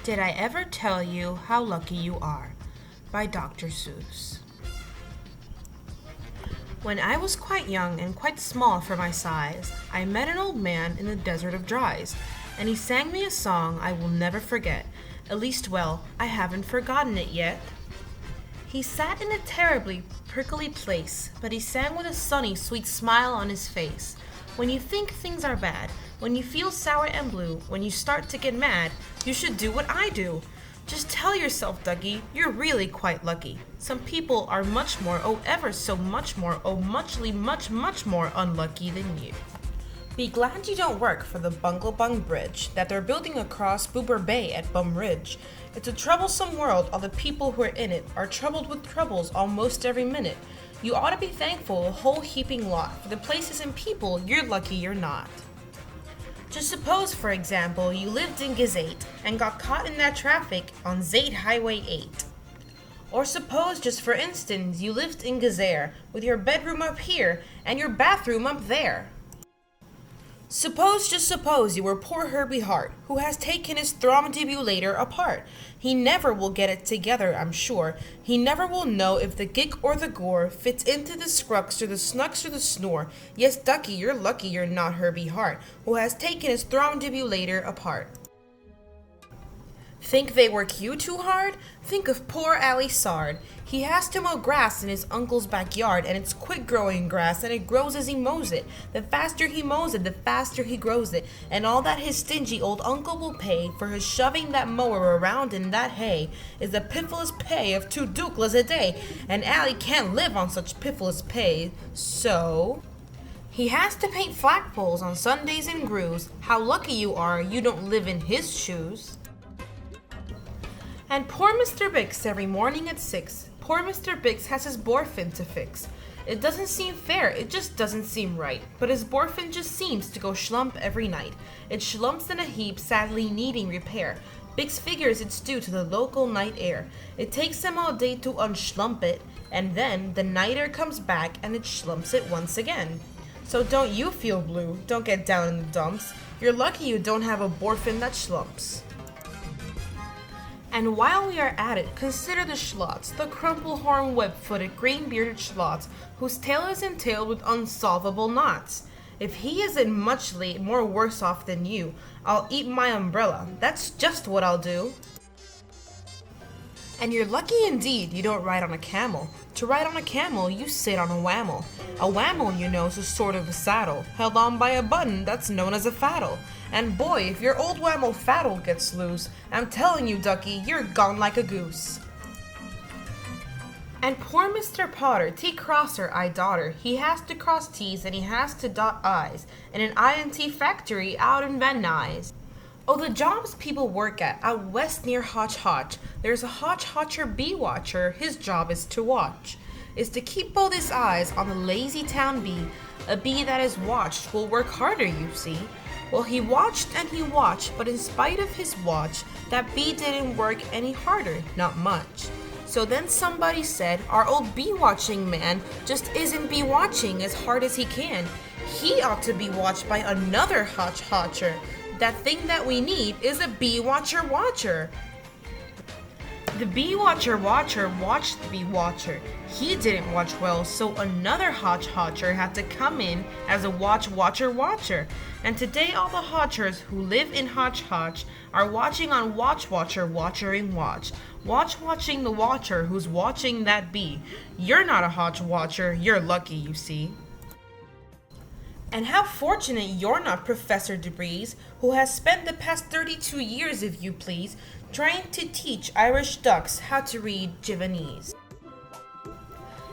Did I ever tell you how lucky you are? By Dr. Seuss. When I was quite young and quite small for my size, I met an old man in the desert of Dries, and he sang me a song I will never forget. At least, well, I haven't forgotten it yet. He sat in a terribly prickly place, but he sang with a sunny, sweet smile on his face. When you think things are bad, when you feel sour and blue, when you start to get mad, you should do what I do. Just tell yourself, Dougie, you're really quite lucky. Some people are much more, oh ever so much more, oh muchly much more unlucky than you. Be glad you don't work for the Bungle Bridge that they're building across Boober Bay at Bum Ridge. It's a troublesome world, all the people who are in it are troubled with troubles almost every minute. You ought to be thankful a whole heaping lot for the places and people you're lucky you're not. Just suppose, for example, you lived in Gazette and got caught in that traffic on Zate Highway 8. Or suppose, just for instance, you lived in Gazaire with your bedroom up here and your bathroom up there. Suppose, just suppose, you were poor Herbie Hart, who has taken his thrombodebulator apart. He never will get it together, I'm sure. He never will know if the gick or the gore fits into the scrux or the snux or the snore. Yes, Ducky, you're lucky you're not Herbie Hart, who has taken his thrombodebulator apart. Think they work you too hard? Think of poor Allie Sard. He has to mow grass in his uncle's backyard, and it's quick-growing grass, and it grows as he mows it. The faster he mows it, the faster he grows it, and all that his stingy old uncle will pay for his shoving that mower around in that hay is the piffless pay of 2 duklas a day, and Allie can't live on such piffless pay, so he has to paint flagpoles on Sundays and grooves. How lucky you are you don't live in his shoes. And poor Mr. Bix every morning at 6. Poor Mr. Bix has his borfin to fix. It doesn't seem fair, it just doesn't seem right. But his borfin just seems to go schlump every night. It schlumps in a heap, sadly needing repair. Bix figures it's due to the local night air. It takes him all day to unschlump it, and then the night air comes back and it schlumps it once again. So don't you feel blue, don't get down in the dumps. You're lucky you don't have a borfin that schlumps. And while we are at it, consider the schlots, the crumple-horn, web-footed, green-bearded schlots, whose tail is entailed with unsolvable knots. If he isn't muchly more worse off than you, I'll eat my umbrella. That's just what I'll do. And you're lucky indeed you don't ride on a camel. To ride on a camel, you sit on a whammel. A whammel, you know, is a sort of a saddle, held on by a button that's known as a faddle. And boy, if your old whammel faddle gets loose, I'm telling you, Ducky, you're gone like a goose. And poor Mr. Potter, T-crosser, I-daughter, he has to cross T's and he has to dot I's in an I&T factory out in Van Nuys. Oh, the jobs people work at out west near Hotch Hotch. There's a Hotch Hotcher bee watcher. His job is to watch. Is to keep both his eyes on the lazy town bee. A bee that is watched will work harder, you see. Well, he watched and he watched, but in spite of his watch, that bee didn't work any harder, not much. So then somebody said, our old bee watching man just isn't bee watching as hard as he can. He ought to be watched by another Hotch Hotcher. That thing that we need is a bee watcher. The bee watcher watched the bee watcher. He didn't watch well, so another Hotch Hotcher had to come in as a watcher. And today all the Hotchers who live in Hotch Hotch are watching on watching watching the watcher who's watching that bee. You're not a Hotch Watcher, you're lucky, you see. And how fortunate you're not Professor DeBreeze, who has spent the past 32 years, if you please, trying to teach Irish ducks how to read Javanese.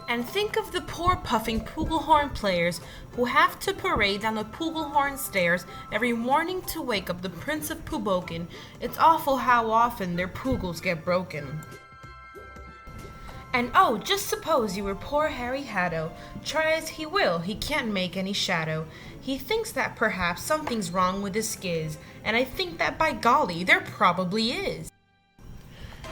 And think of the poor puffing Pugelhorn players who have to parade down the Pugelhorn stairs every morning to wake up the Prince of Puboken. It's awful how often their pugels get broken. And oh, just suppose you were poor Harry Haddo. Try as he will, he can't make any shadow. He thinks that perhaps something's wrong with his skiz, and I think that by golly, there probably is.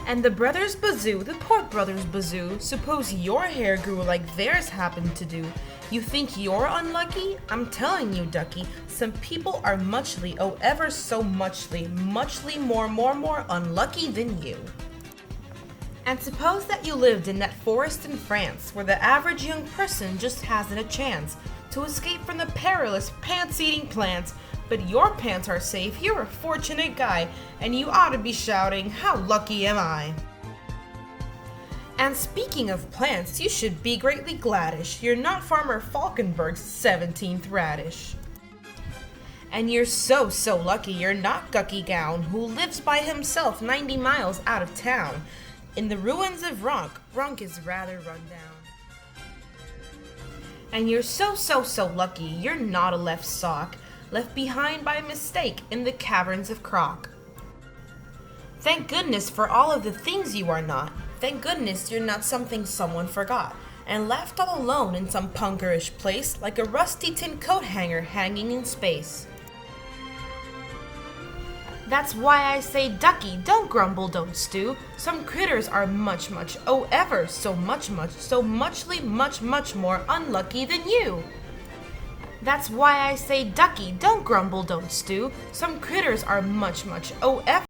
And the brothers Bazoo, the poor brothers Bazoo, suppose your hair grew like theirs happened to do. You think you're unlucky? I'm telling you, ducky, some people are muchly, oh ever so muchly more unlucky than you. And suppose that you lived in that forest in France where the average young person just hasn't a chance to escape from the perilous pants-eating plants, but your pants are safe, you're a fortunate guy, and you ought to be shouting, how lucky am I? And speaking of plants, you should be greatly gladish. You're not Farmer Falkenberg's 17th radish. And you're so lucky you're not Gucky Gown, who lives by himself 90 miles out of town. In the ruins of Ronk is rather run down. And you're so lucky you're not a left sock, left behind by mistake in the caverns of Croc. Thank goodness for all of the things you are not. Thank goodness you're not something someone forgot, and left all alone in some punkerish place, like a rusty tin coat hanger hanging in space. That's why I say, ducky, don't grumble, don't stew. Some critters are much, oh ever so muchly much more unlucky than you. That's why I say, ducky, don't grumble, don't stew. Some critters are much, oh ever